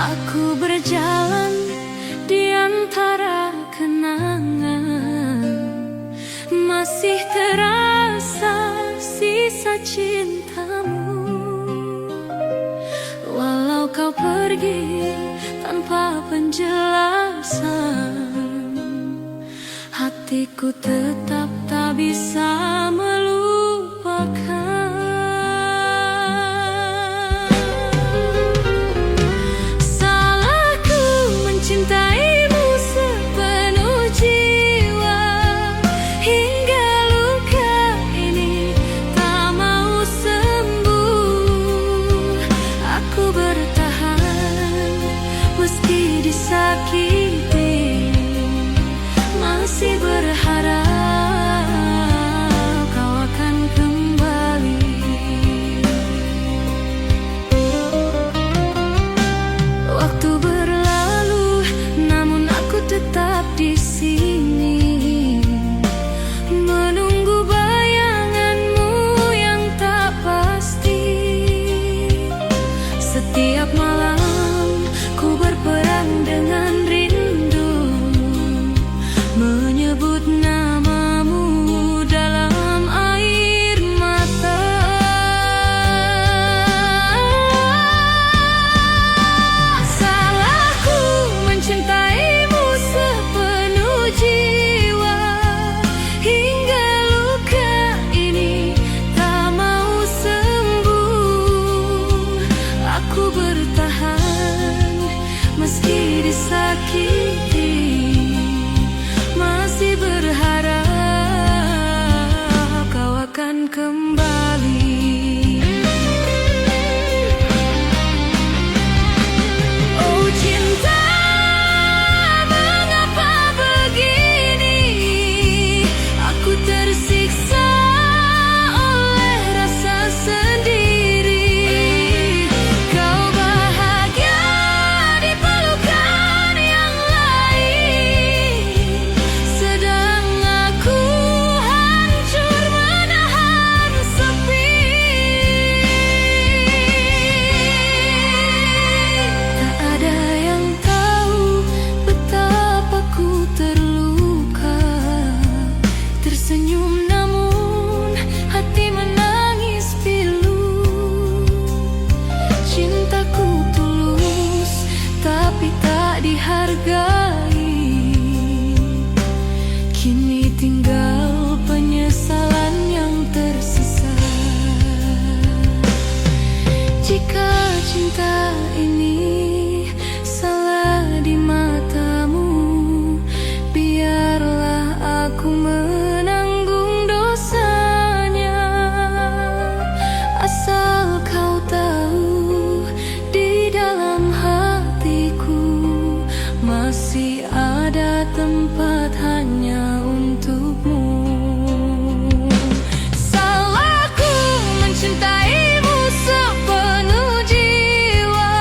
Aku berjalan di antara kenangan, masih terasa sisa cintamu. Walau kau pergi tanpa penjelasan, hatiku tetap tak bisa melupakan. Sakiti, masih berharap kau akan kembali. Waktu berlalu, namun aku tetap di sini, menunggu bayanganmu yang tak pasti. Setiap malam ku berperang dengan rindu, menyebut namamu dalam air mata. Salahku mencintaimu sepenuh jiwa, hingga luka ini tak mau sembuh. Aku bertahan meski disakiti, masih berharap kau akan kembali. Oh cinta, mengapa begini? Aku tersiksa oleh rasa sendiri. Kau bahagia di pelukan yang lain, sedang aku hancur menahan sepi. Tak ada yang tahu betapa ku terluka, tersenyum namun hati menangis pilu. Cintaku tulus tapi tak dihargai, kini tinggal penyesalan yang tersisa. Jika cinta ini salah di matamu, biarlah aku menanggung dosanya. Asal kau tahu, di dalam hatiku masih ada tempat hanya untukmu. Salahku mencintaimu sepenuh jiwa,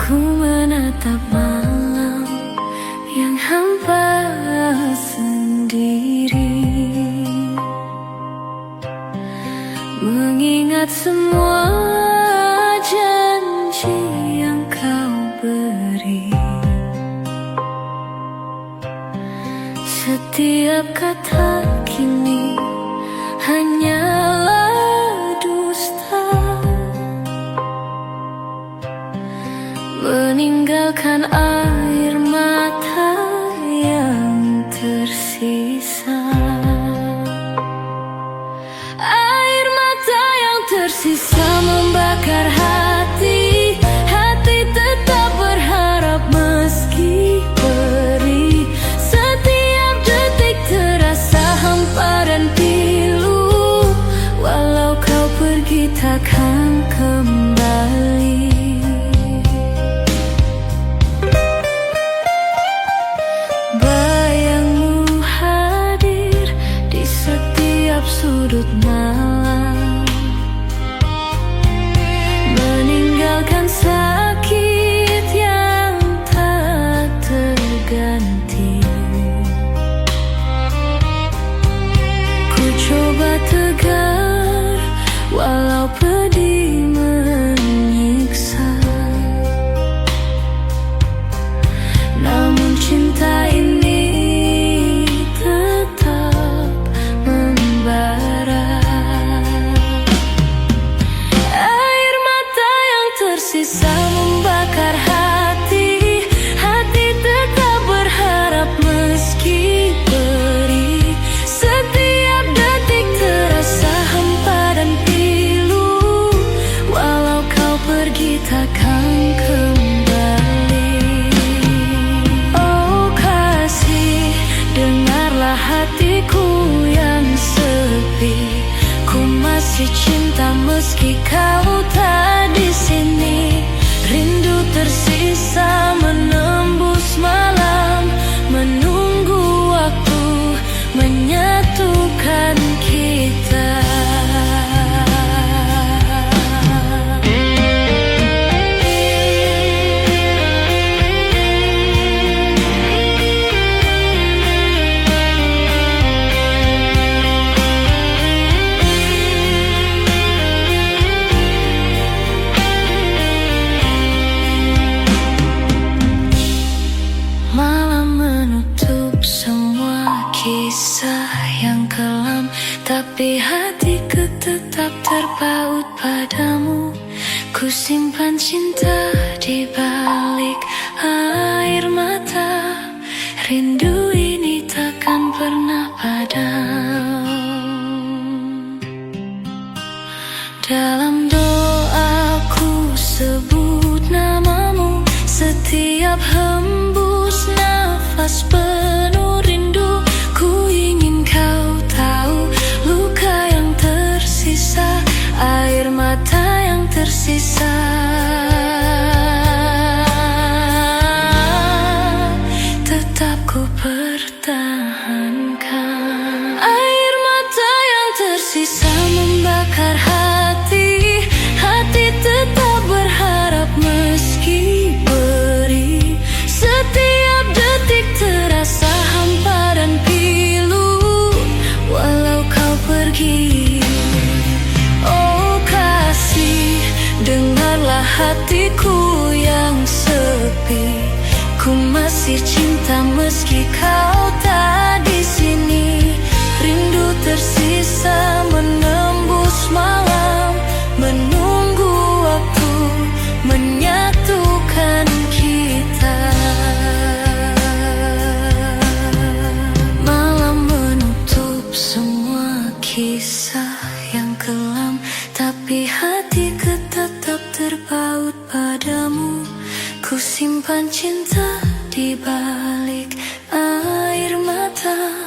Ku menatap malam yang hampa sendiri, mengingat semua janji yang kau beri. Setiap kata kini hanyalah dusta, meninggalkan air mata yang tersisa. Air mata yang tersisa membakar hati. Hati tetap berharap meski perih. Setiap detik terasa hampa dan pilu. Walau kau pergi takkan kembali. Bayangmu hadir di setiap sudut malam, meninggalkan sakit yang tak terganti. Ku coba tegar walau pedih menyiksa, namun cinta ini tetap membara. Air mata yang tersisa membakar hati. Hati tetap berharap meski perih. Setiap detik terasa hampa dan pilu. Walau kau pergi takkan kembali. Oh kasih, dengarlah hatiku yang sepi. Ku masih cinta meski kau tak di sini. Rindu tersisa menembus malam, menunggu waktu menyatukan kita. Malam menutup semua kisah yang kelam, tapi hatiku tetap terpaut padamu. Ku simpan cinta di balik air mata. Rindu ini takkan pernah padam. Dalam doaku sebut namamu. Setiap hembus nafas penuh rindu. Ku ingin kau tahu luka yang tersisa, air mata yang tersisa. Tetap ku pertahankan. Air mata yang tersisa membakar hati. Hati tetap berharap meski perih. Setiap detik terasa hampa dan pilu. Walau kau pergi. Oh kasih, dengarlah hatiku yang sepi. Ku masih cinta meski kau tak di sini. Rindu tersisa menembus malam, menunggu waktu menyatukan kita. Malam menutup semua kisah yang kelam, tapi hatiku tetap terpaut padamu. Ku simpan cinta di balik air mata.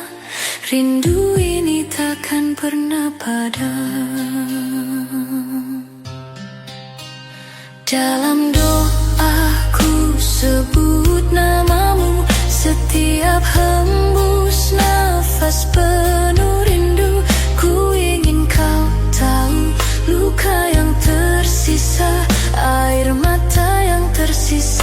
Rindu ini takkan pernah padam. Dalam doaku sebut namamu. Setiap hembus nafas penuh rindu. Ku ingin kau tahu luka yang tersisa, air mata yang tersisa.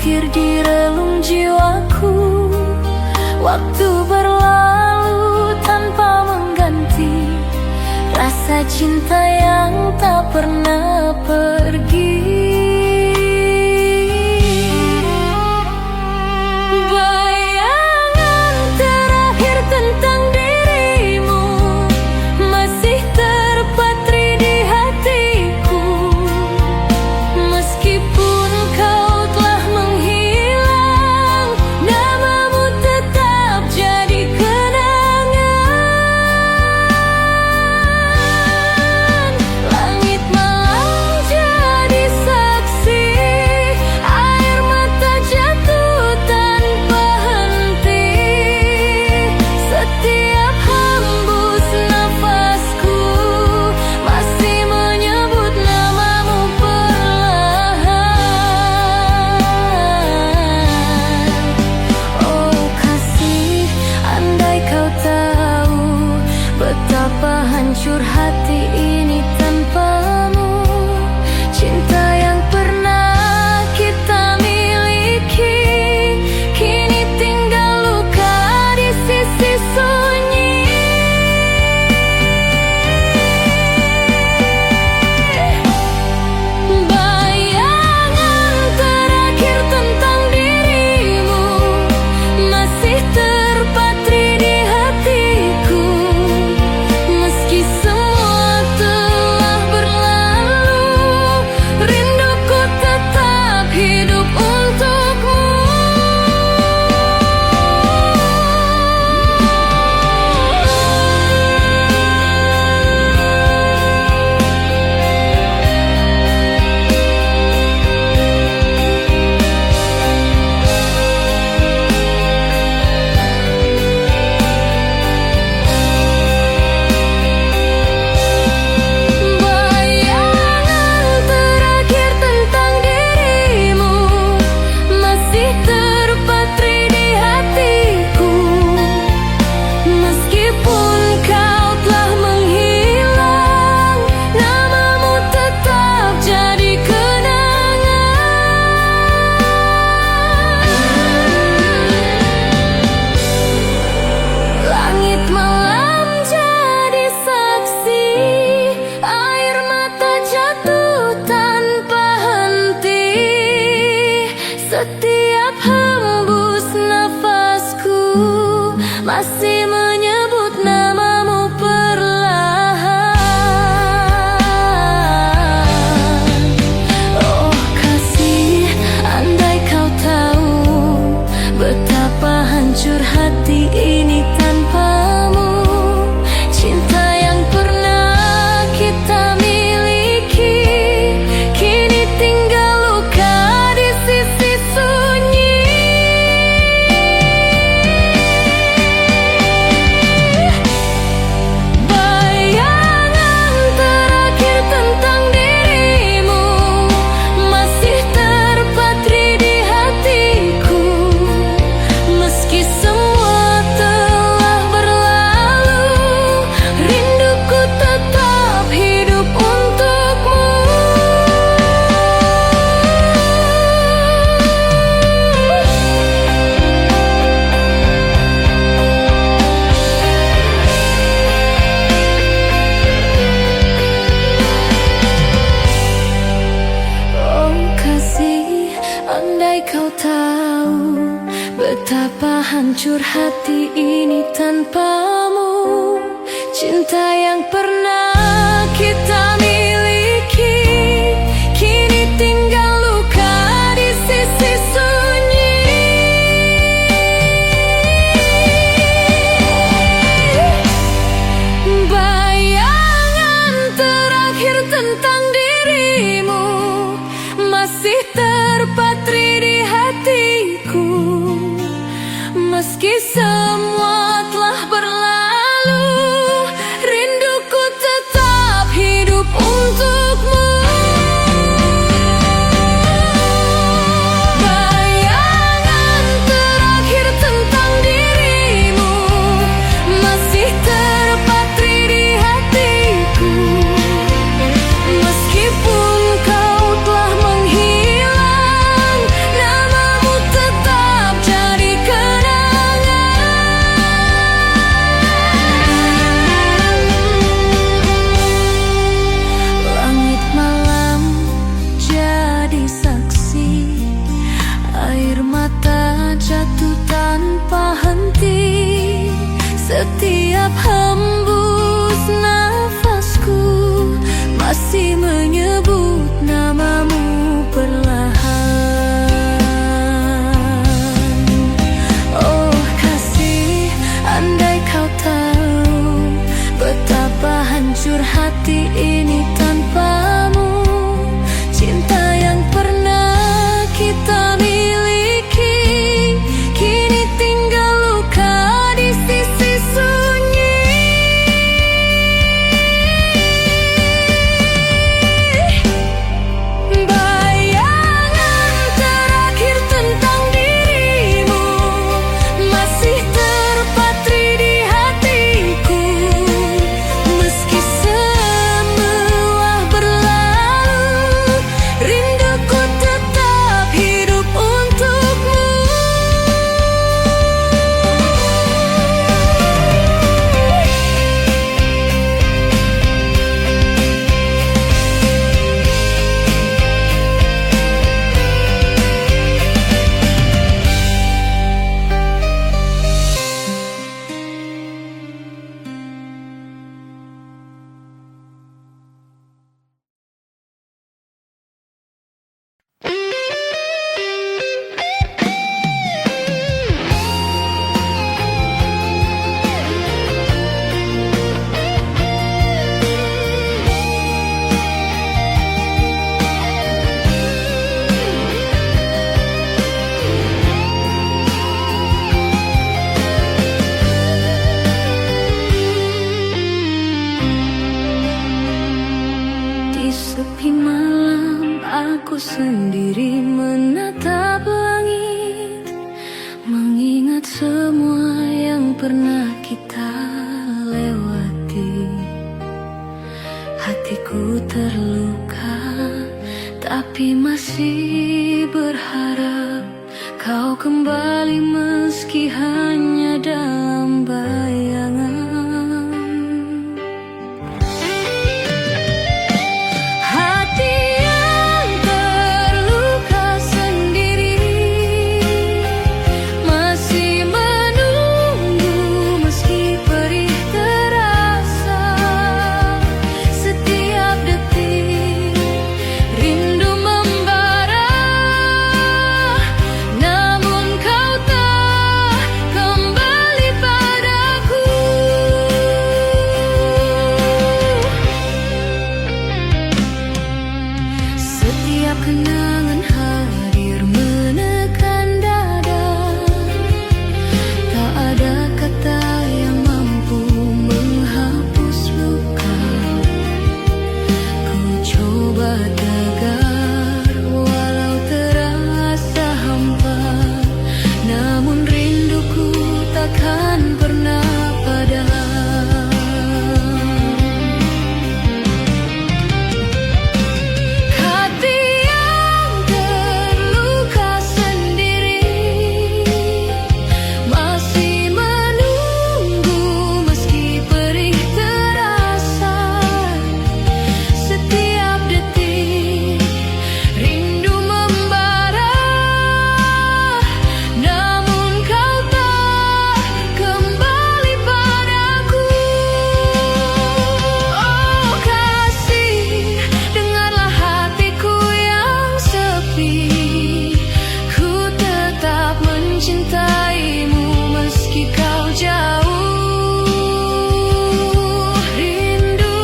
terakhir di relung jiwaku. Waktu berlalu tanpa mengganti rasa cinta yang tak pernah pergi. Bayangan terakhir tentang dirimu masih terpatri di hatiku. Meskipun kau telah menghilang, namamu tetap jadi kenangan. Langit malam jadi saksi, air mata jatuh tanpa henti. Setiap hembus nafasku masih menyebut namamu perlahan. Oh kasih, andai kau tahu betapa hancur hati ini tanpamu. Cinta yang pernah kita miliki kini tinggal luka di sisi sunyi. Bayangan terakhir tentang dirimu masih terpatri di hatiku. Meski semua telah berlalu, rinduku tetap hidup untukmu. Bayangan terakhir tentang dirimu masih terpatri di hatiku. Meskipun kau telah menghilang, namamu tetap jadi kenangan. Langit malam jadi saksi, air mata jatuh tanpa henti. Setiap hembus nafasku masih menyebut namamu perlahan. Oh kasih, andai kau tahu betapa hancur hati ini tanpamu. Cinta yang pernah kita miliki kini tinggal luka di sisi sunyi. Bayangan terakhir tentang dirimu masih terpatri di hatiku. Meski semua telah berlalu, rinduku tetap hidup untukmu. Oh kasih, andai kau tahu betapa hancur hati ini tanpamu. Cinta yang pernah kita miliki kini tinggal luka di sisi sunyi. Bayangan terakhir tentang dirimu masih terpatri di hatiku. Meski semua telah berlalu, rinduku tetap hidup untukmu. Bayangan terakhir tentang dirimu masih terpatri di hatiku. Meskipun kau telah menghilang, namamu tanpa henti. Setiap hembus nafasku masih menyebut namamu perlahan. Oh kasih, andai kau tahu betapa hancur hati ini tanpamu. Cinta yang pernah kita miliki kini tinggal luka di sisi sunyi. Bayangan terakhir tentang dirimu masih terpatri di hatiku. Meski semua berlalu, rinduku tetap hidup untukmu. Di sepi malam aku sendiri menatap langit, mengingat semua yang pernah kita lewati. Hatiku terluka, tapi masih berharap kau kembali meski hanya dalam bayangan. Hati yang terluka sendiri masih menunggu meski perih terasa. Setiap detik rindu membara, namun kau tak kembali padaku. Setiap kenangan hadir menekan dada, tak ada kata yang mampu menghapus luka. Ku coba tegar walau terasa hampa, namun rinduku takkan pernah padam. Hati yang terluka sendiri masih menunggu meski perih terasa. Setiap detik rindu membara, namun kau tak kembali padaku. Oh kasih, dengarlah hatiku yang sepi. Ku tetap mencintaimu meski kau jauh. Rindu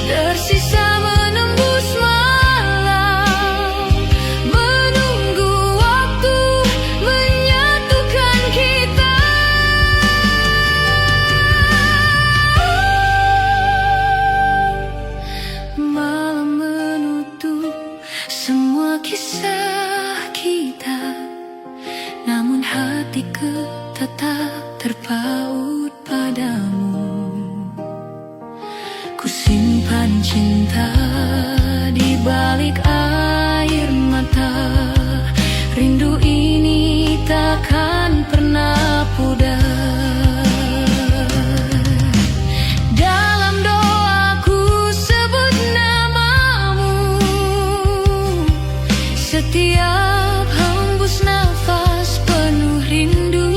tersisa menembus malam, menunggu waktu menyatukan kita. Malam menutup semua kisah kita, namun hatiku tetap terpaut padamu. Ku simpan cinta di balik air mata. Rindu ini takkan pernah pudar. Dalam doaku sebut namamu. Setiap hembus nafas penuh rindu.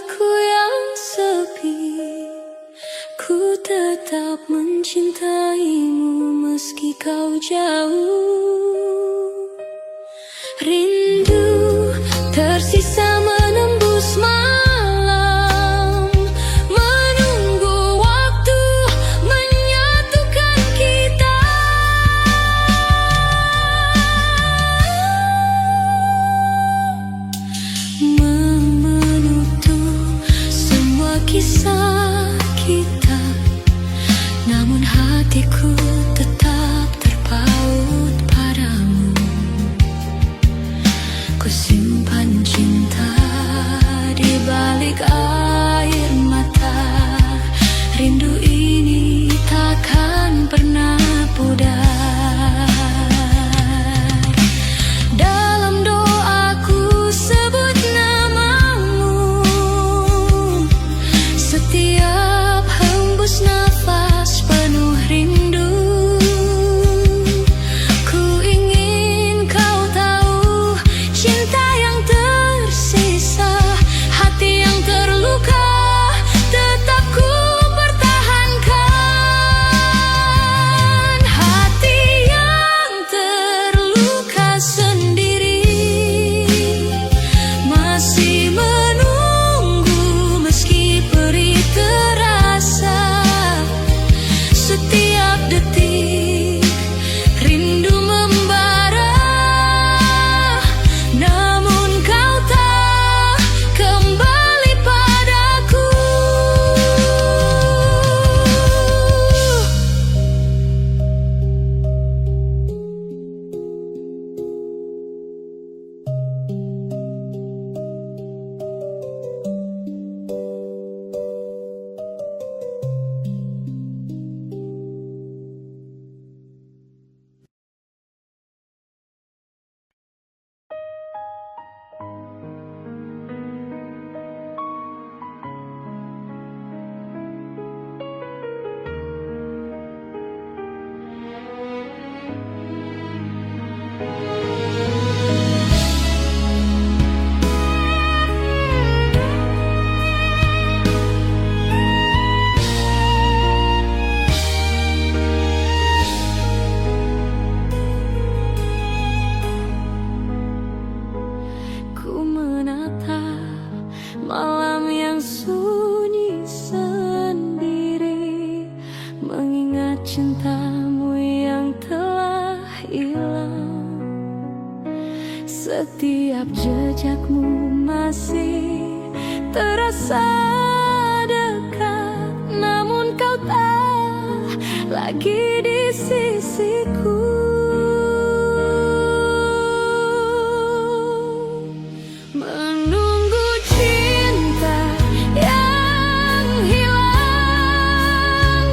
rasaku yang sepi, ku tetap mencintaimu meski kau jauh. Rindu tersisa menembus malam, menunggu waktu menyatukan kita. Menutup semua kisah kita, namun hatiku tetap terpaut padamu. Ku simpan cinta di balik air mata. Rindu ini takkan pernah pudar. Dalam doaku sebut namamu, setiap hembus nafas penuh rindu. Ku ingin kau tahu, cinta yang tersisa, hati yang terluka, tetap ku pertahankan. Hati yang terluka sendiri masih menunggu meski perih terasa. Setiap detik rindu membara, namun kau tak kembali padaku. Ku menatap malam yang sunyi sendiri, mengingat cintamu yang telah hilang. Setiap jejakmu masih terasa dekat, namun kau tak lagi di sisiku. Menunggu cinta yang hilang,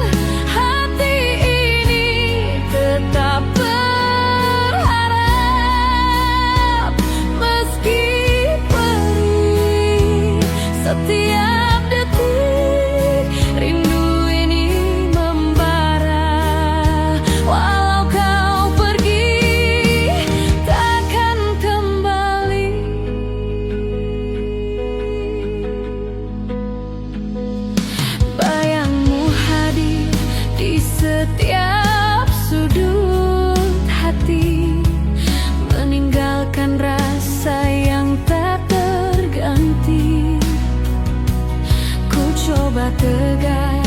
hati ini tetap berharap meski perih. Setiap detik rindu ini membara, walau kau pergi takkan kembali. Bayangmu hadir di setiap sudut hati, meninggalkan rasa yang tak terganti. Ku coba tegar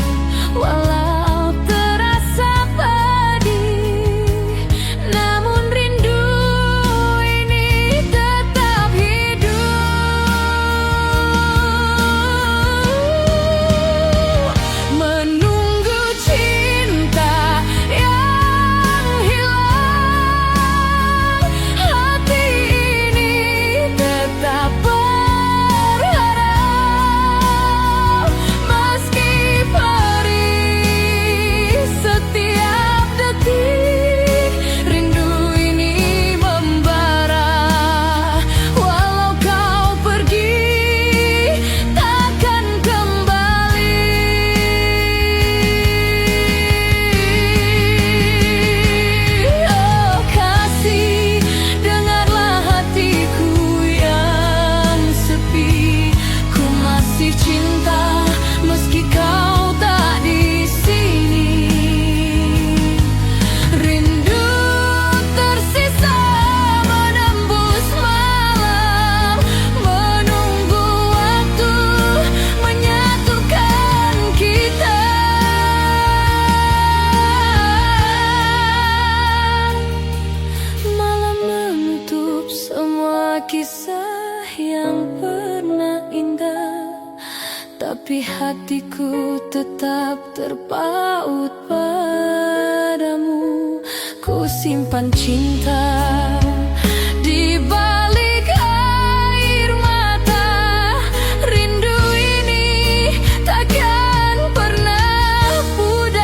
walau terasa pedih, namun rindu ini tetap hidup. Menunggu cinta yang hilang, hati ini tetap berharap meski kisah yang pernah indah, tapi hatiku tetap terpaut padamu. Ku simpan cinta di balik air mata. Rindu ini takkan pernah pudar.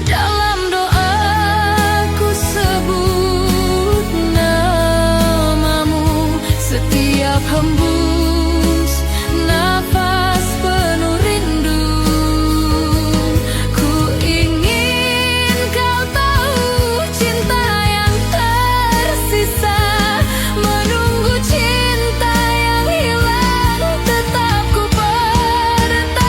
Dalam doaku sebut namamu, setiap hembus nafas penuh rindu. Ku ingin kau tahu cinta yang tersisa, menunggu cinta yang hilang tetap ku pertahankan.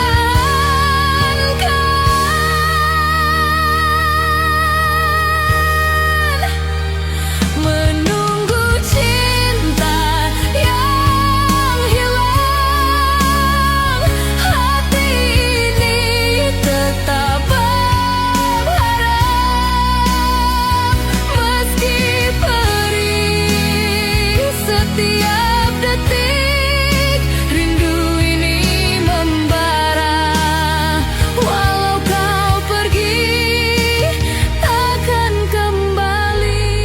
Menunggu cinta yang hilang, hati ini tetap berharap. Meski perih setiap detik, rindu ini membara. Walau kau pergi, takkan kembali.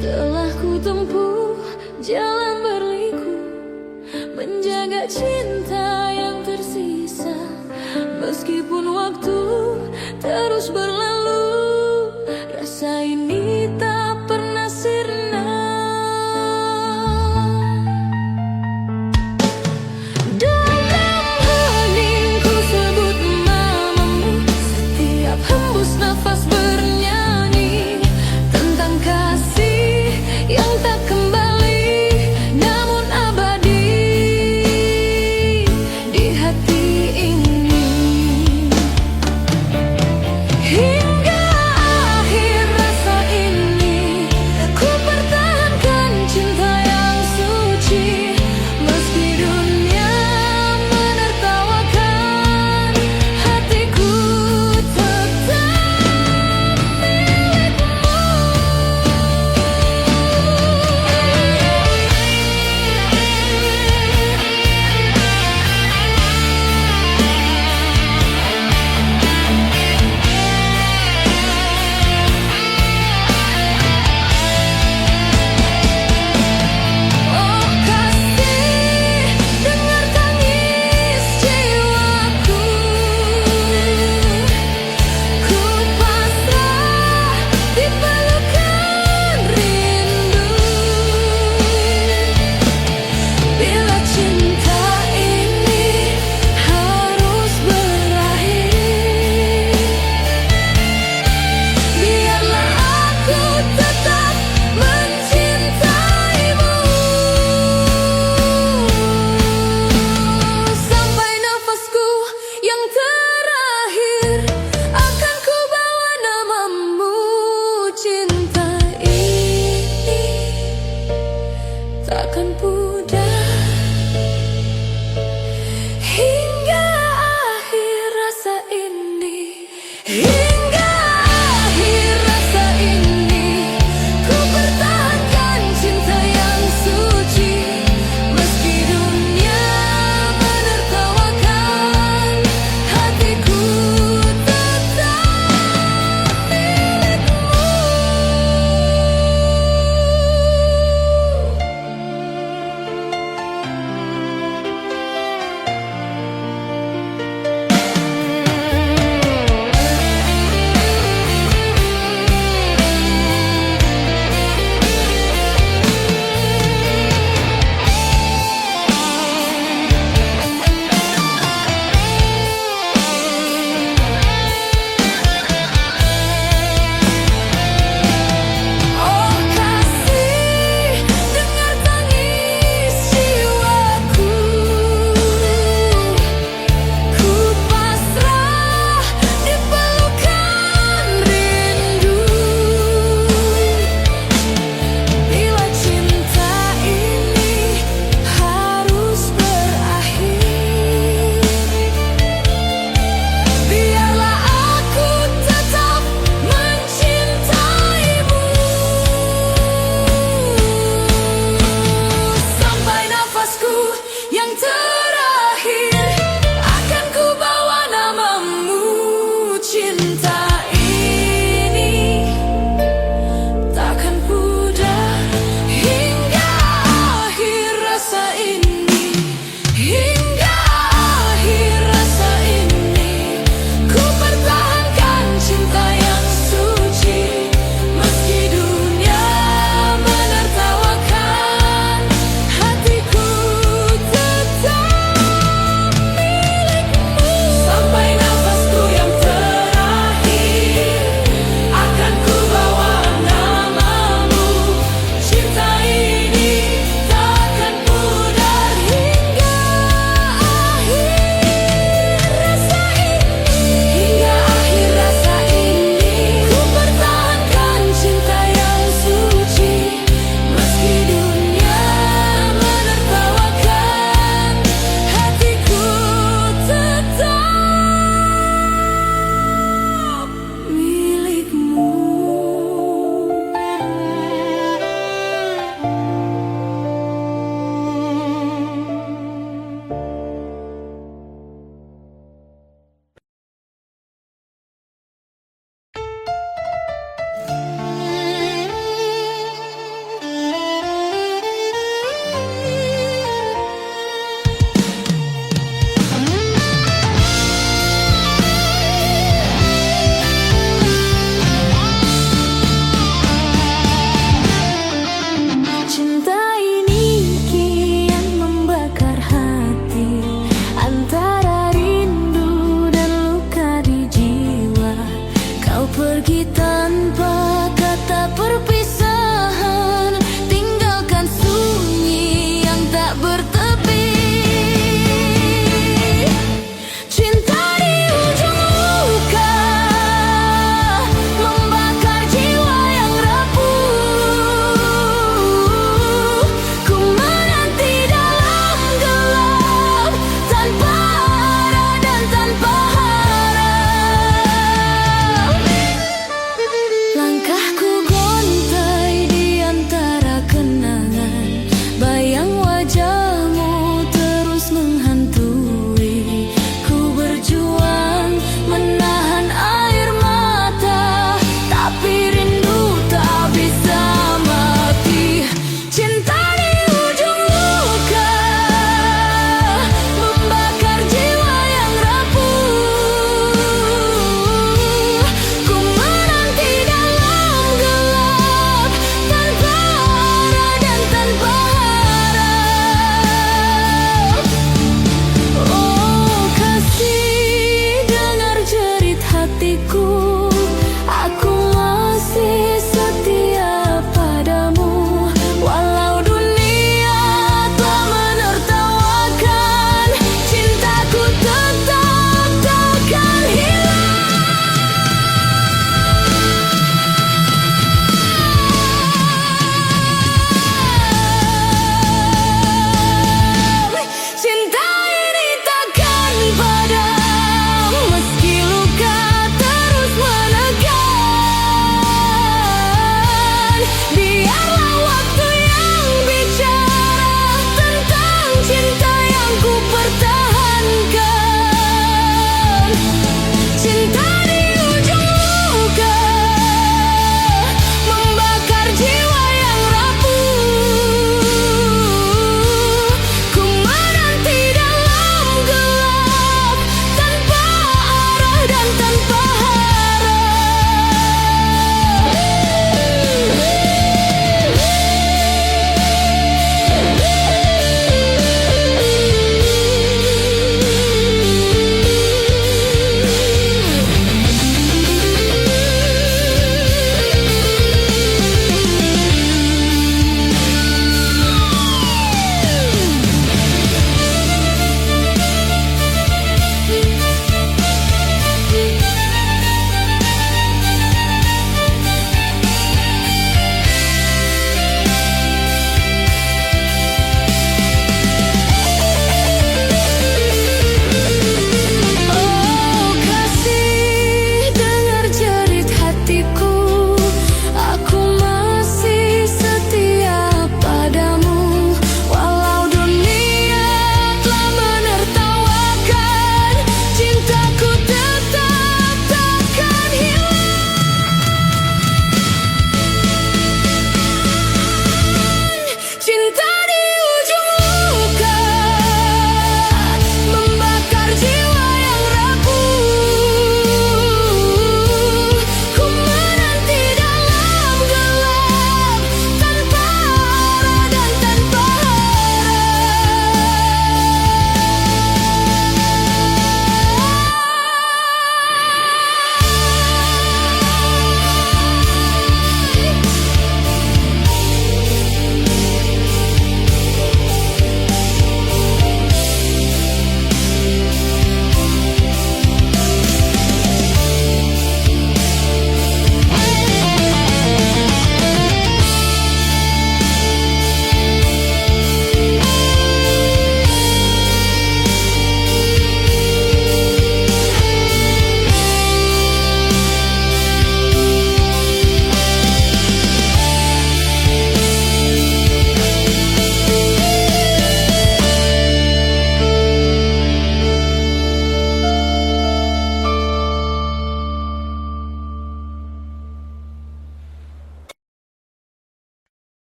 Telah ku tempuh jalan berliku, menjaga cinta yang tersisa. Meskipun waktu terus berlalu, rasa ini tak pernah sirna. Dalam heningku sebut namamu, setiap hembus nafas bernyanyi tentang kasih yang tak kembali, namun abadi di hati ini.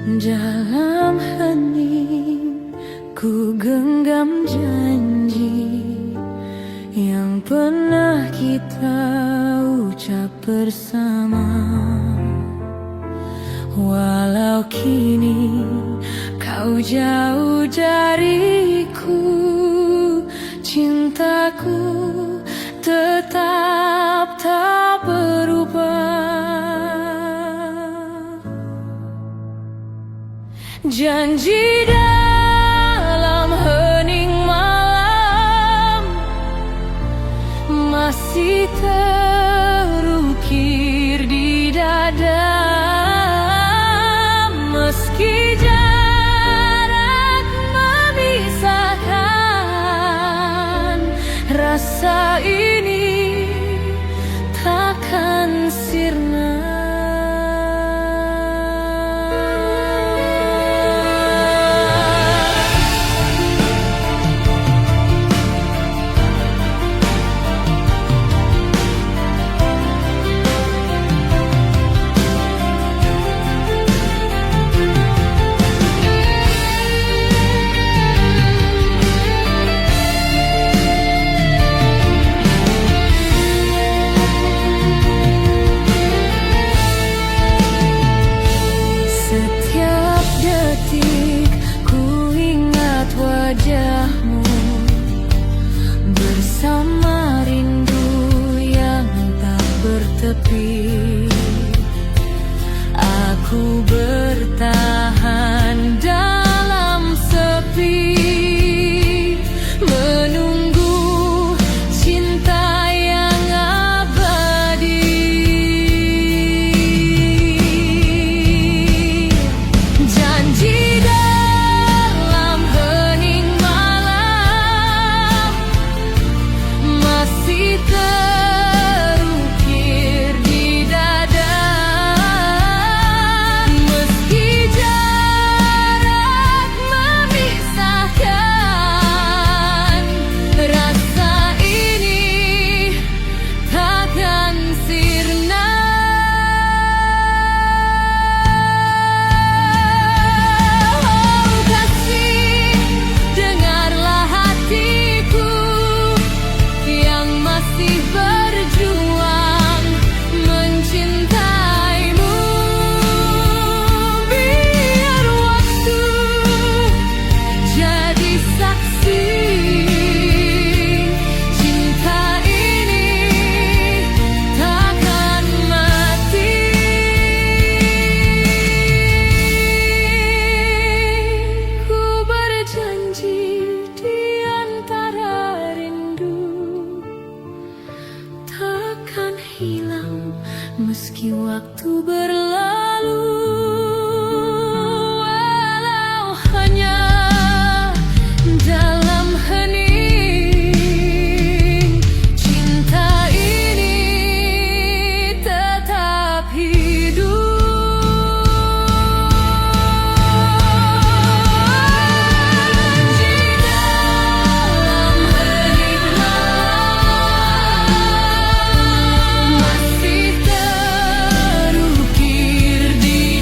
Dalam hening ku genggam janji yang pernah kita ucap bersama. Walau kini kau jauh dariku, cintaku tetap tak berubah. Janji dalam hening malam masih terukir di dada. Meski jarak memisahkan, rasa ini takkan sirna. Wajahmu bersama rindu yang tak bertepi. Aku bertahan dalam sepi, menunggu cinta yang abadi. Janji terukir di dada. Meski jarak memisahkan, rasa ini takkan sirna. Oh kasih, dengarlah hatiku yang masih berjuang mencintaimu. Biar waktu jadi saksi, cinta ini takkan mati. Ku berjanji di antara rindu takkan hilang meski waktu berlalu. Walau hanya dalam hening, cinta ini tetap hidup. Di dalam hening malam masih terukir di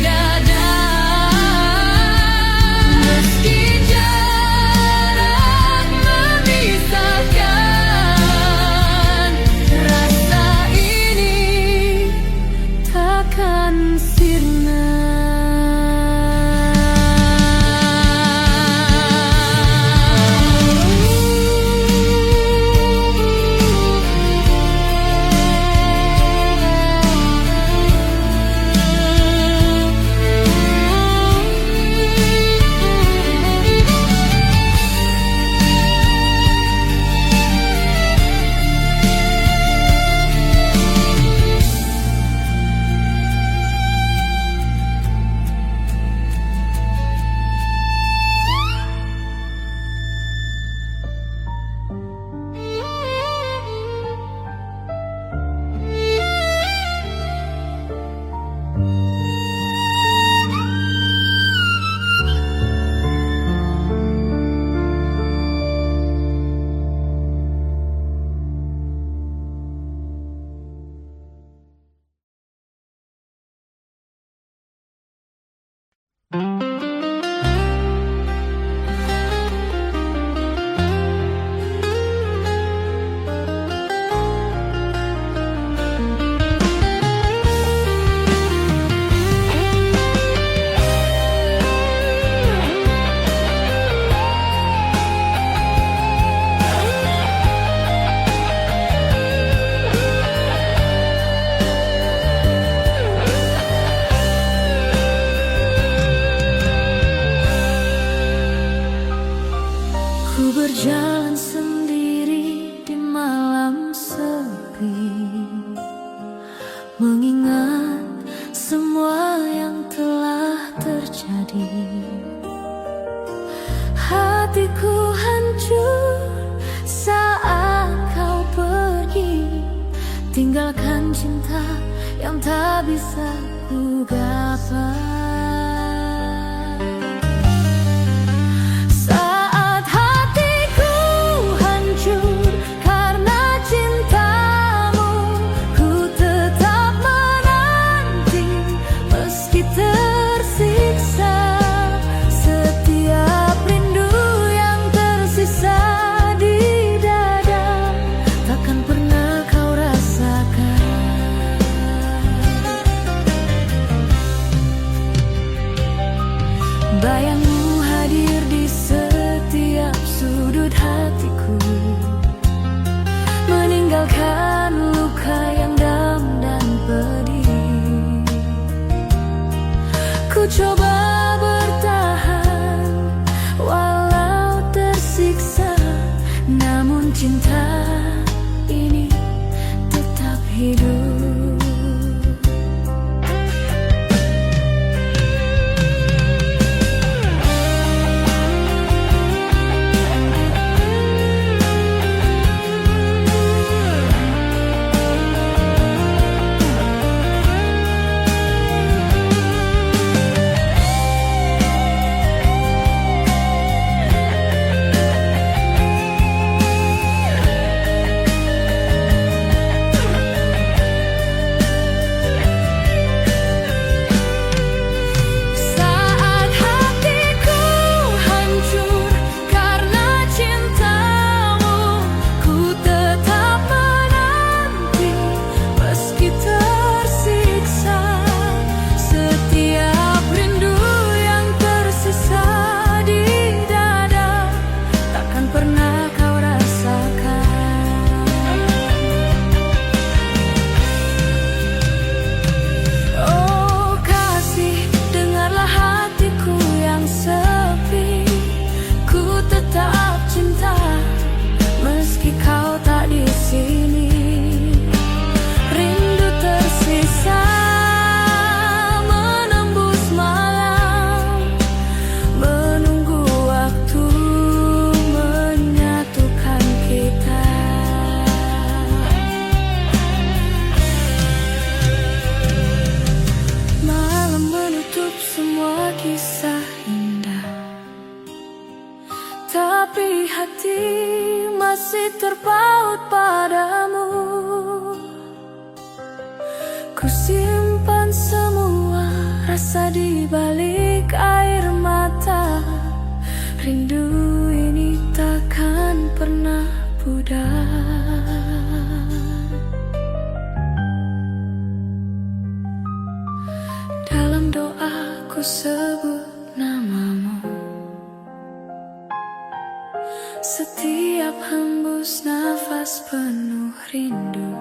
terjadi. Hatiku hancur saat kau pergi, tinggalkan cinta yang tak bisa ku gapai. Saat hatiku hancur karena cintamu, ku tetap menanti meski tersiksa. Setiap rindu yang tersisa di dada takkan pernah kau rasakan. Bayangmu hadir di setiap sudut hatiku, meninggalkan luka yang dalam dan pedih. Ku coba bertahan walau tersiksa, namun cinta ini tetap hidup. Saat hatiku hancur karena cintamu, ku tetap menanti meski tersiksa. Setiap rindu yang tersisa di dada takkan pernah kau rasakan. Oh kasih, dengarlah hatiku yang sepi. Ku tetap cinta meski kau tak di sini. Rindu tersisa menembus malam, menunggu waktu menyatukan kita. Malam menutup semua kisah indah, tapi hati masih terpaut padamu. Ku simpan semua rasa di balik air mata. Rindu ini takkan pernah pudar. Dalam doa ku sebut namamu, setiap hembus nafas penuh rindu.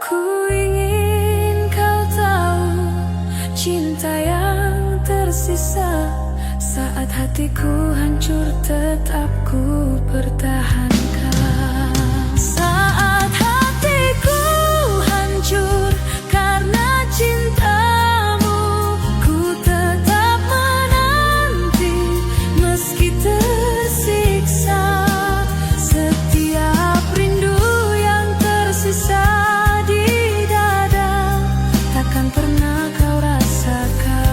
Ku ingin kau tahu cinta yang tersisa. Saat hatiku hancur tetap ku pertahankan. Saat hatiku hancur karena cintamu, ku tetap menanti meski tersiksa. Setiap rindu yang tersisa di dada takkan pernah kau rasakan.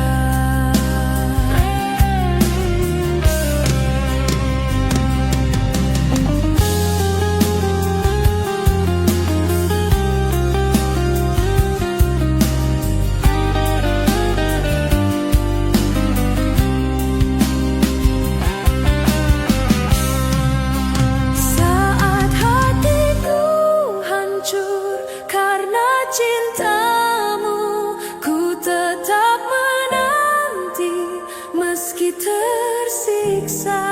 Saat hatiku hancur karena cintamu, ku tetap menanti meski tersiksa.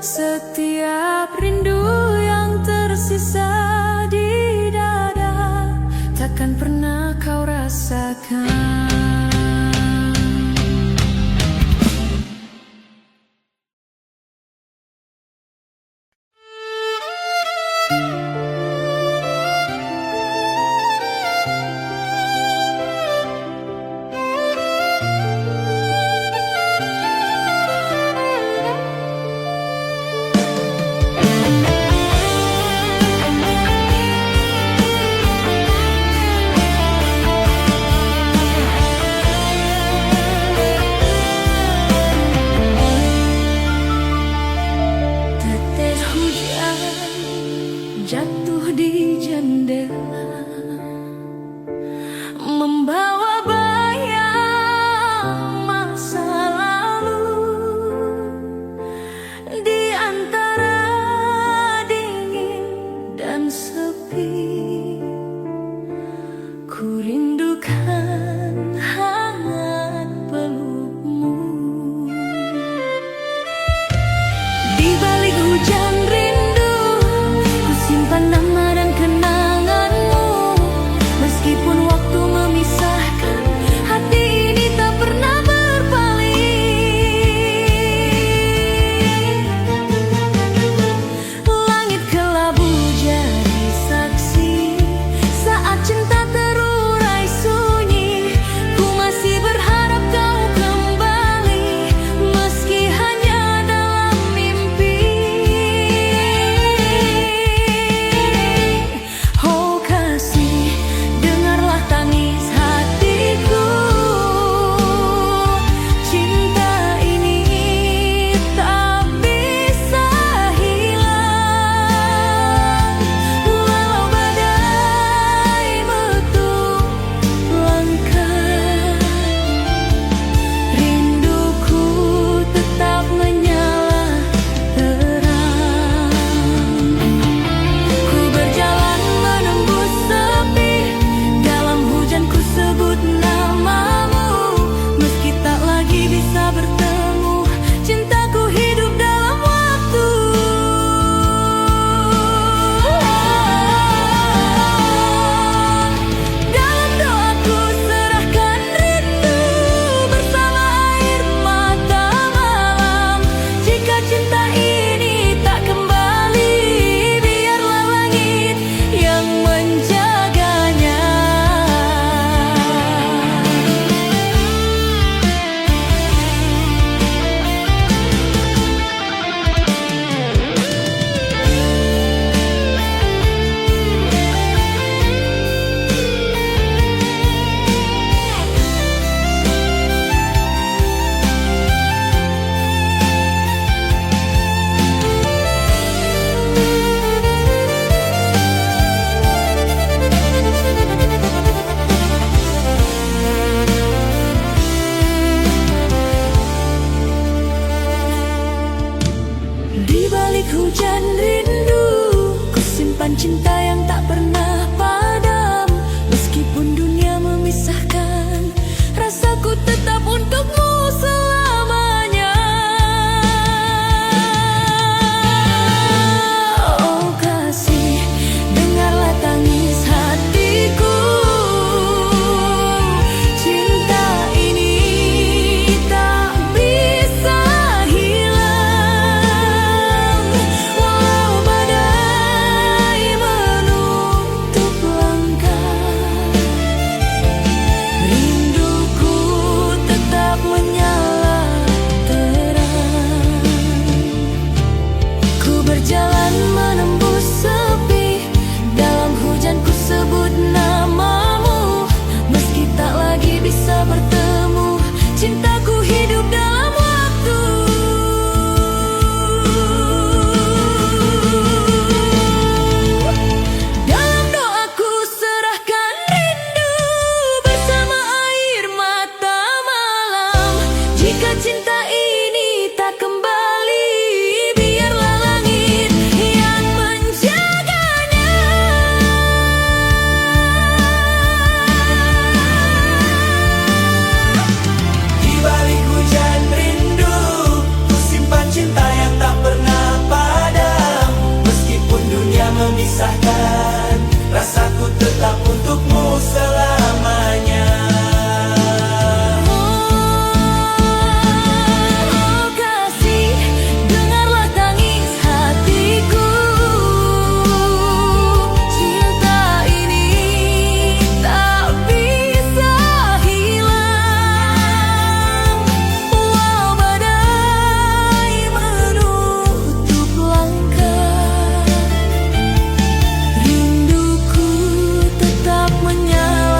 Setiap rindu yang tersisa di dada takkan pernah kau rasakan. membawa bayang masa lalu di antara dingin dan sepi. Ku rindukan hangat pelukmu. Di balik hujan rindu, ku simpan nama dan kenanganmu. Meskipun waktu memisahkan, hati ini tak pernah berpaling. Langit kelabu jadi saksi saat cinta terurai sunyi. Ku masih berharap kau kembali, meski hanya dalam mimpi. Oh kasih, dengarlah tangis hatiku. Cinta ini tak bisa hilang, walau badai menutup langkah. Rinduku tetap menyala terang. Ku berjalan menembus sepi, dalam hujan ku sebut namamu. Meski tak lagi bisa bertemu, cintaku hidup dalam waktu. Dalam doaku serahkan rindu bersama air mata malam. Jika cinta ini tak kembali, biarlah langit yang menjaganya. Di balik hujan rindu, ku simpan cinta yang tak pernah padam. Meskipun dunia memisahkan, rasaku tetap untukmu selamanya. Oh kasih, dengarlah tangis hatiku. Cinta ini tak bisa hilang, walau badai menutup langkah. Rinduku tetap menyala terang. Ku berjalan menembus sepi, dalam hujan ku sebut namamu. Meski tak lagi bisa bertemu, cintaku hidup dalam waktu. Dalam doaku serahkan rindu bersama air mata malam. Jika cinta ini tak kembali, biarlah langit yang menjaganya. Di balik hujan rindu, ku simpan cinta yang tak pernah padam. Meskipun dunia memisahkan, rasaku tetap untukmu selamanya. Oh kasih, dengarlah tangis hatiku. Cinta ini tak bisa hilang, walau badai menutup langkah. Rinduku tetap menyala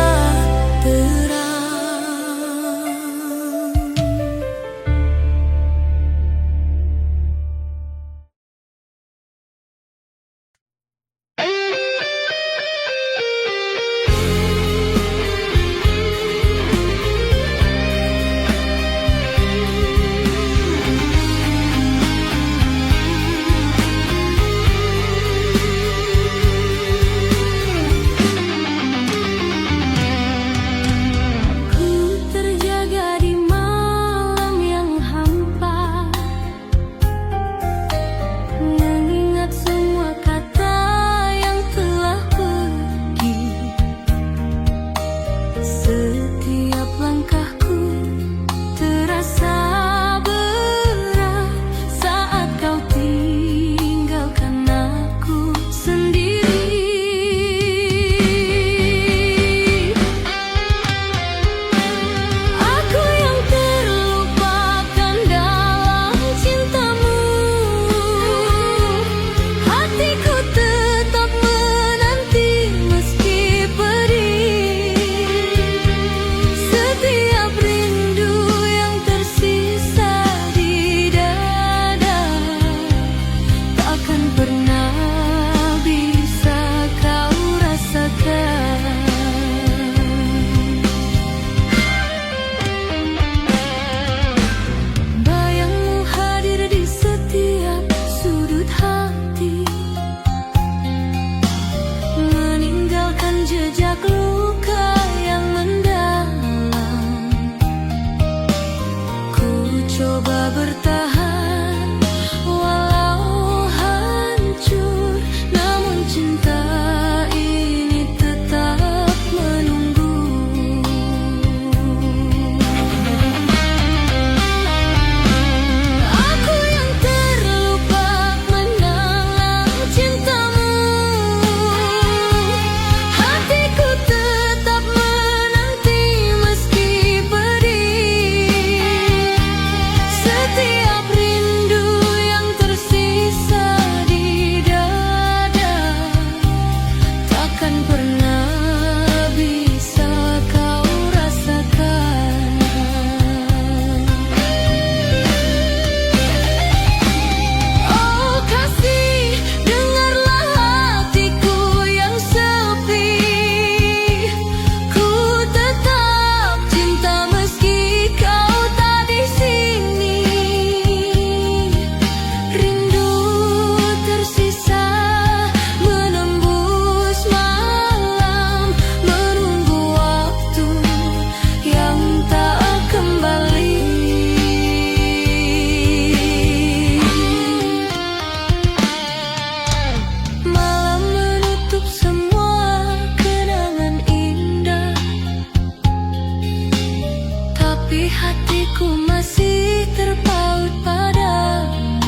tapi hatiku masih terpaut padamu.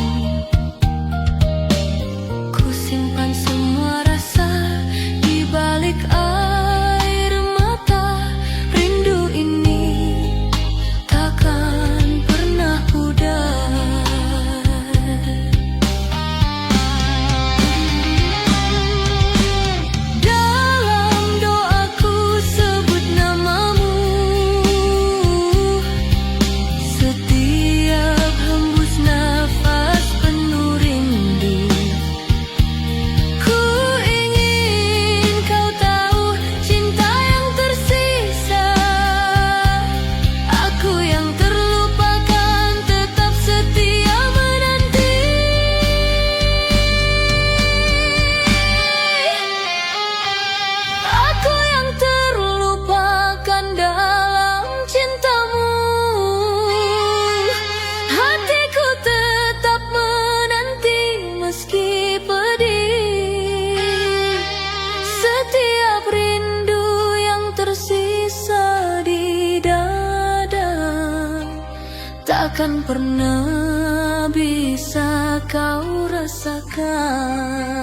Ku simpan semua rasa di balik air mata. Rindu ini takkan pernah pudar. Dalam doaku sebut namamu, setiap hembus nafas penuh rindu. Ku ingin kau tahu cinta yang tersisa, aku yang terlupakan tetap setia menanti. Aku yang terlupakan dalam cintamu, hatiku tetap menanti meski pedih. Setiap rindu yang tersisa di dada takkan pernah bisa kau rasakan.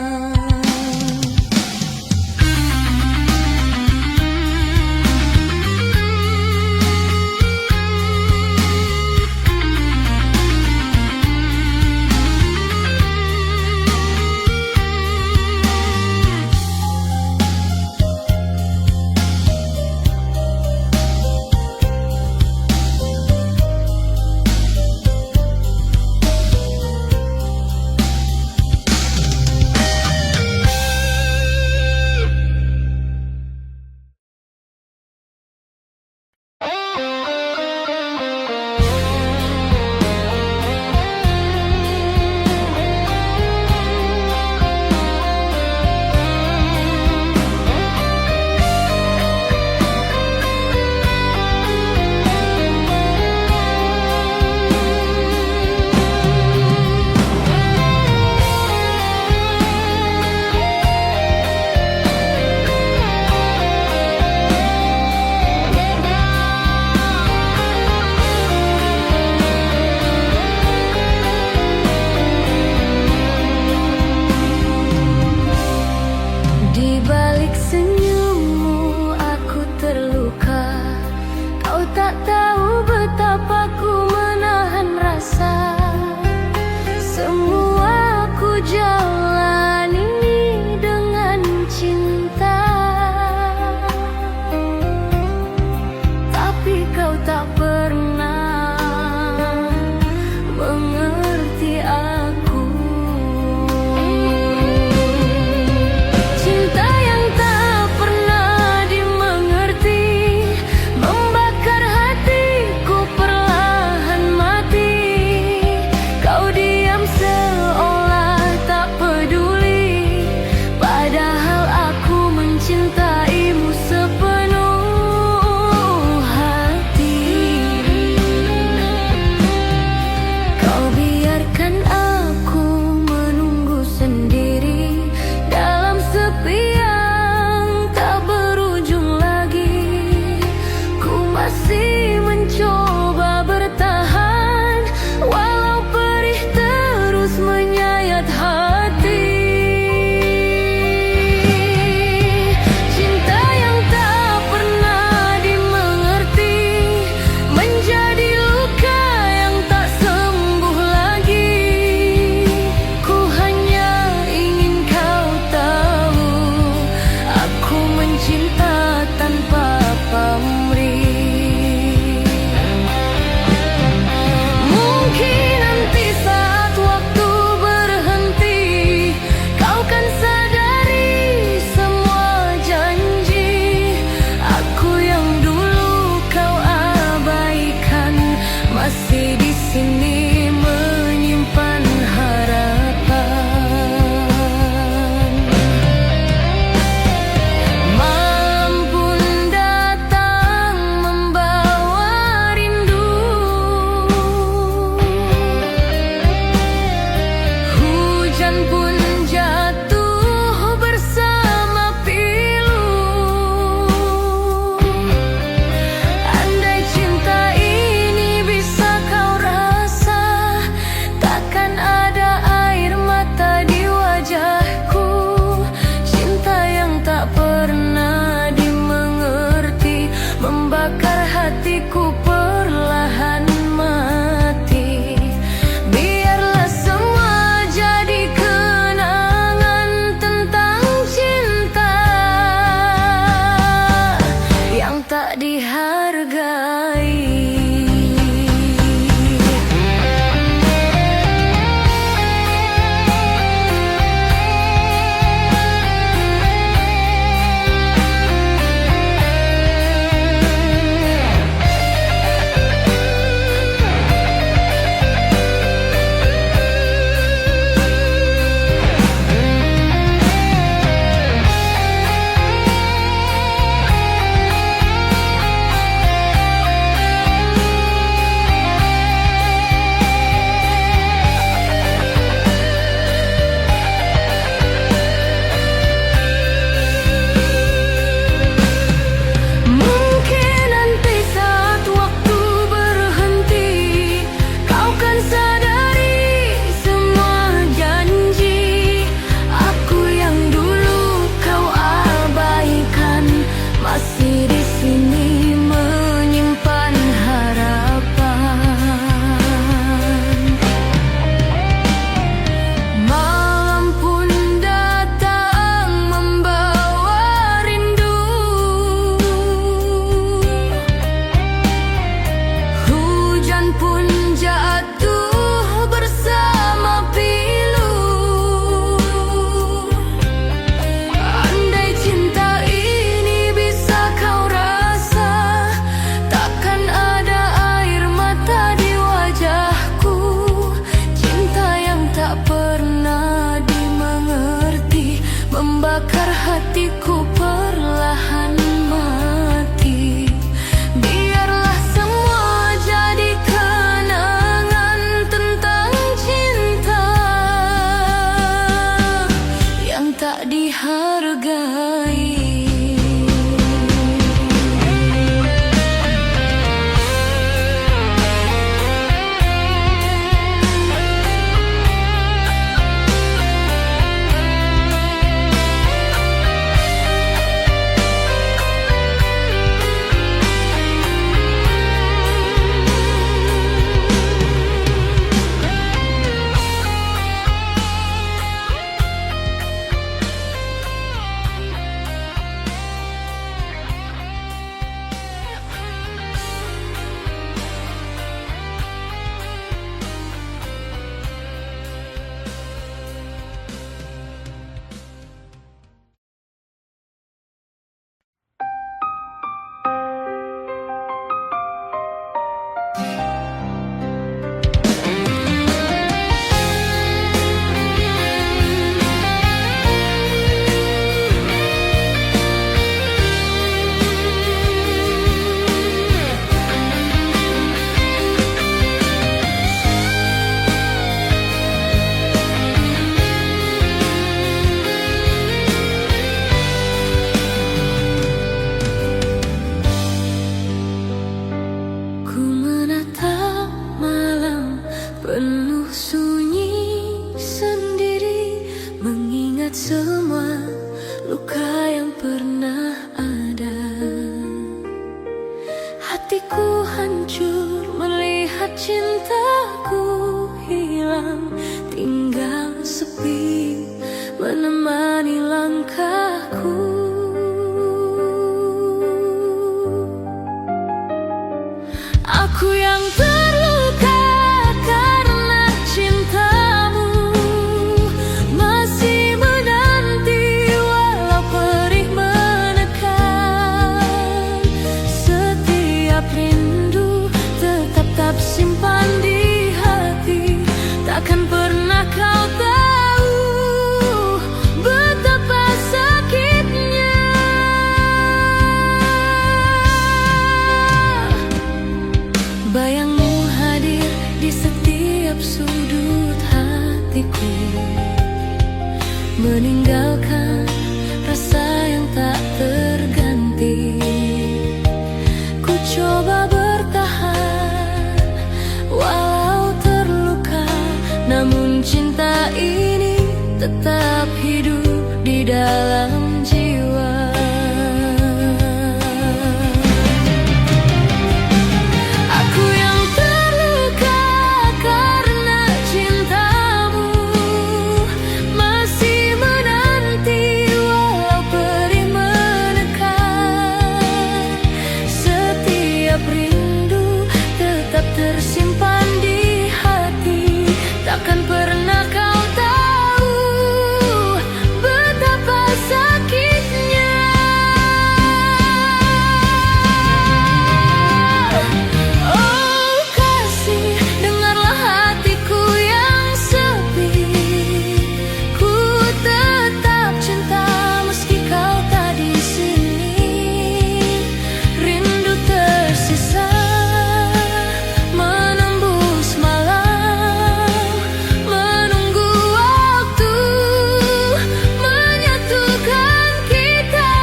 Di balik senyummu aku terluka. Kau tak tahu betapa ku menahan rasa. Semua ku jalani dengan cinta, tapi kau tak pernah mengerti aku. Cinta yang tak pernah dimengerti membakar hatiku perlahan mati. Kau diam seolah tak peduli, padahal aku mencintaimu sepenuh hati. hatiku perlahan mati. Biarlah semua jadi kenangan tentang cinta yang tak dihargai. Membakar hatiku perlahan mati. Biarlah semua jadi kenangan tentang cinta yang tak dihargai. Penuh sunyi sendiri, mengingat semua luka yang pernah ada. Hatiku hancur melihat cintaku hilang, tinggal sepi menemani langkahku. Aku yang terluka karena cintamu, masih menanti walau perih menekan. Setiap rindu tetap tak simpan di hati, takkan pernah kau tahu betapa sakitnya. Bayangmu hadir di setiap sudut hatiku, meninggalkan rasa yang tak terganti. Ku coba bertahan walau terluka, namun cinta ini tetap hidup di dalam jiwa. tersimpan di hati. Takkan pernah kau tahu betapa sakitnya. Oh kasih, dengarlah hatiku yang sepi. Ku tetap cinta meski kau tak di sini. Rindu tersisa menembus malam, menunggu waktu menyatukan kita.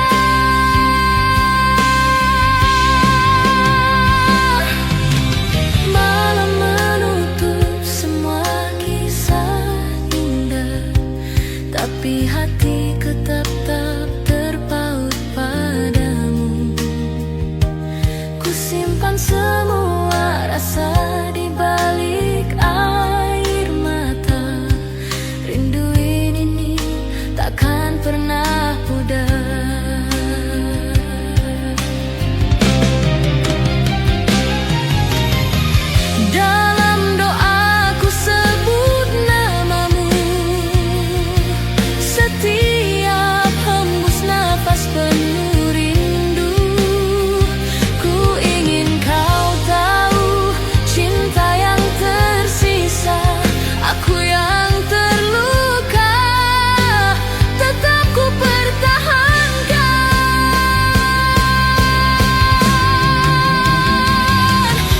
Malam menutup semua kisah indah, tapi hatiku tetap terpaut padamu. Ku simpan semua rasa di balik air mata. Rindu ini takkan pernah pudar. Dalam doaku sebut namamu. Setiap hembus nafas penuh rindu. Ku ingin kau tahu cinta yang tersisa. Aku yang terluka tetap ku pertahankan.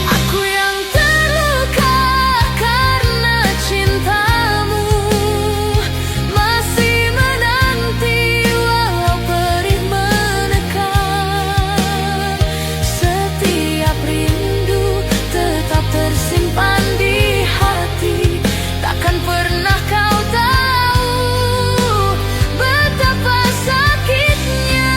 Aku yang terluka karena cintamu. Masih menanti walau perih menekan. Setiap rindu tetap tersimpan di hati. Takkan pernah kau tahu betapa sakitnya.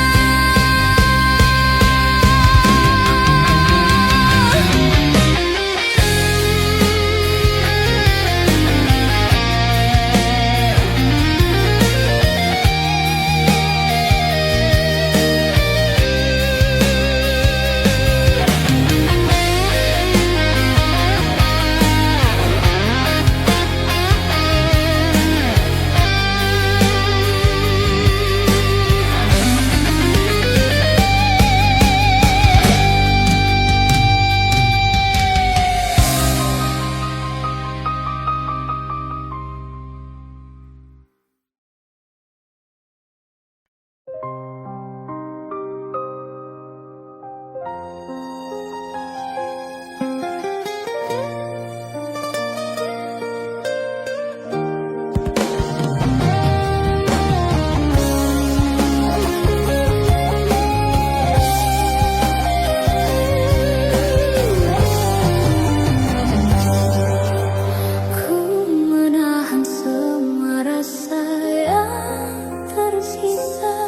Ku menahan semua rasa yang tersisa.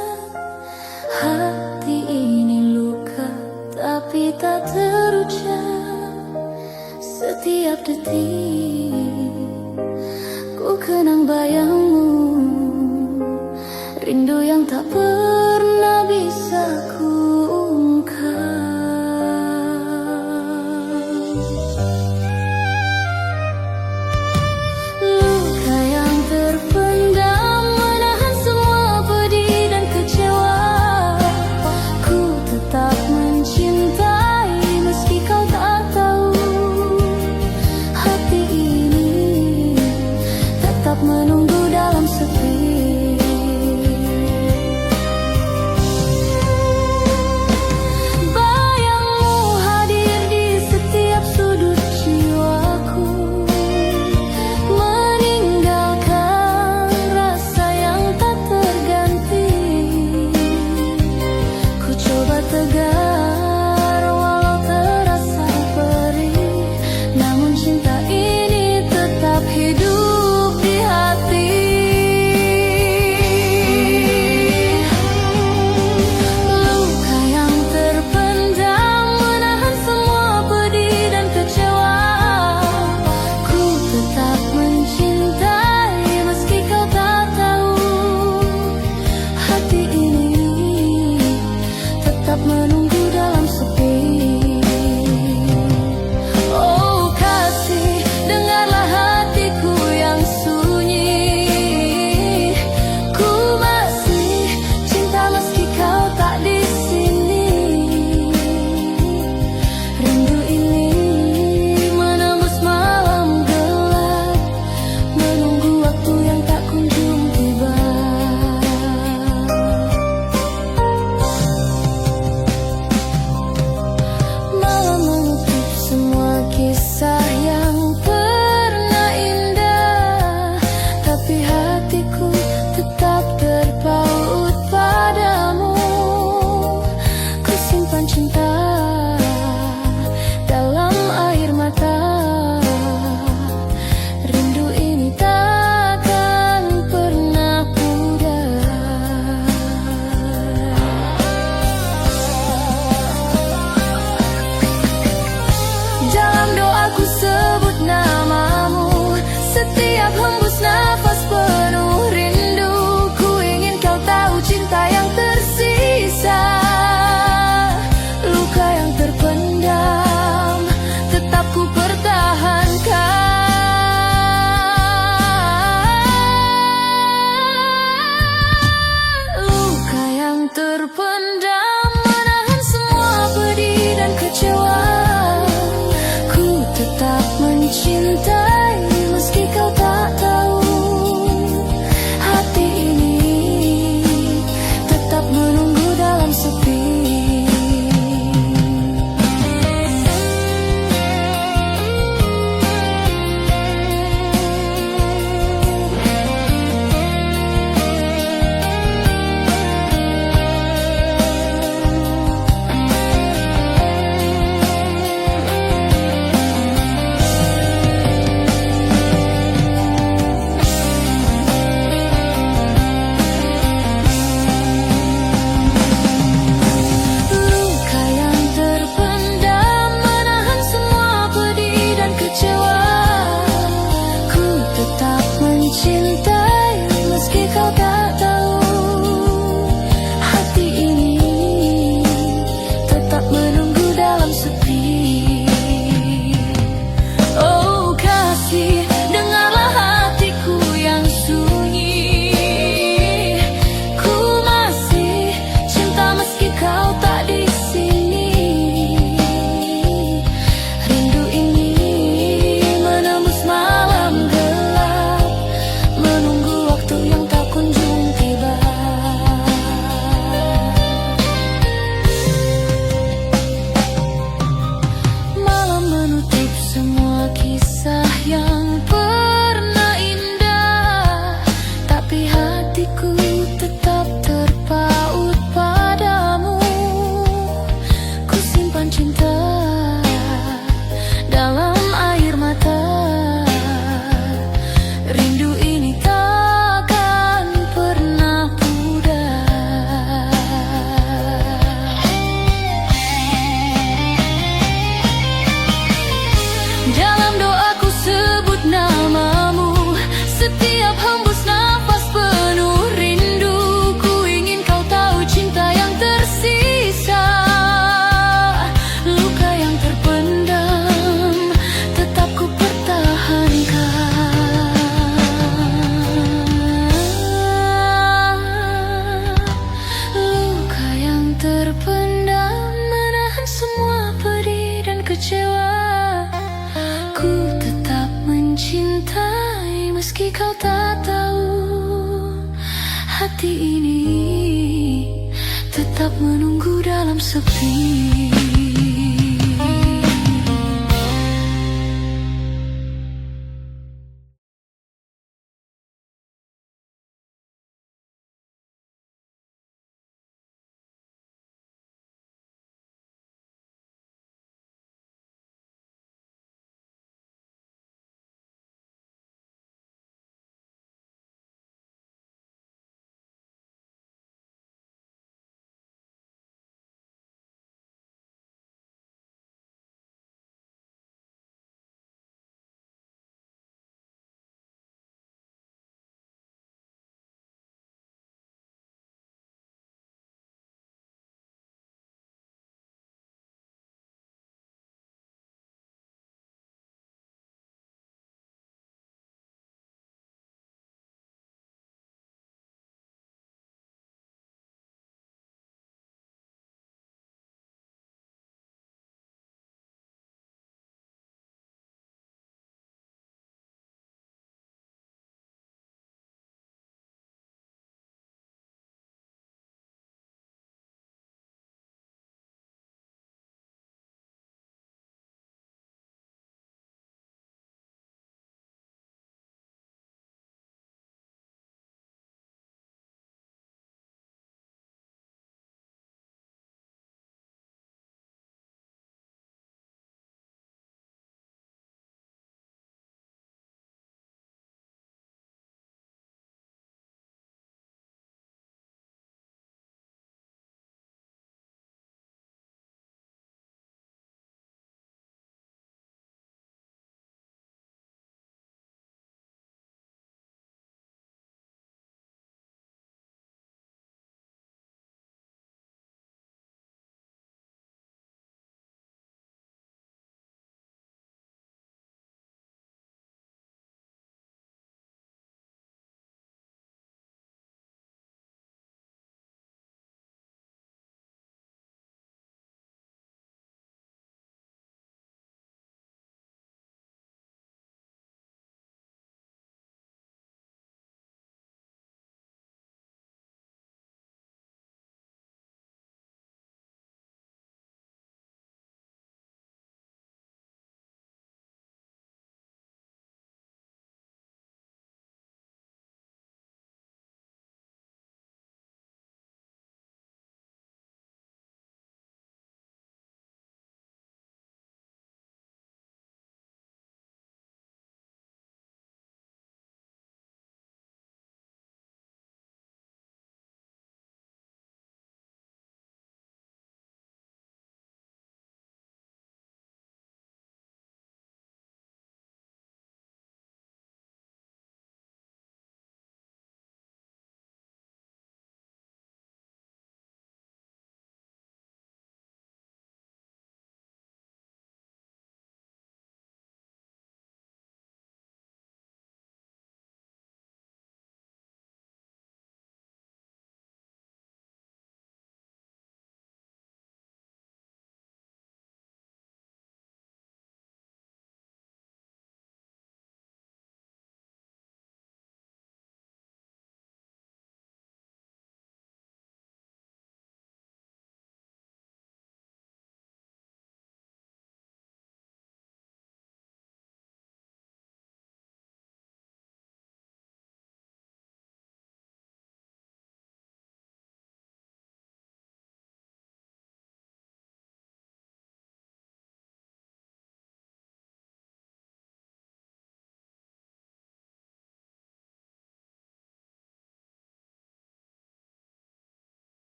Hati ini luka tapi tak terucap. Setiap detik ku kenang bayangmu. Rindu yang tak pernah bisa ku ungkap. Luka yang terpendam menahan semua pedih dan kecewa. Ku tetap mencintai meski kau tak tahu. Hati ini tetap menunggu dalam sepi. Bayangmu hadir di setiap sudut cintai meski kau tak tahu. Hati ini tetap menunggu dalam sepi.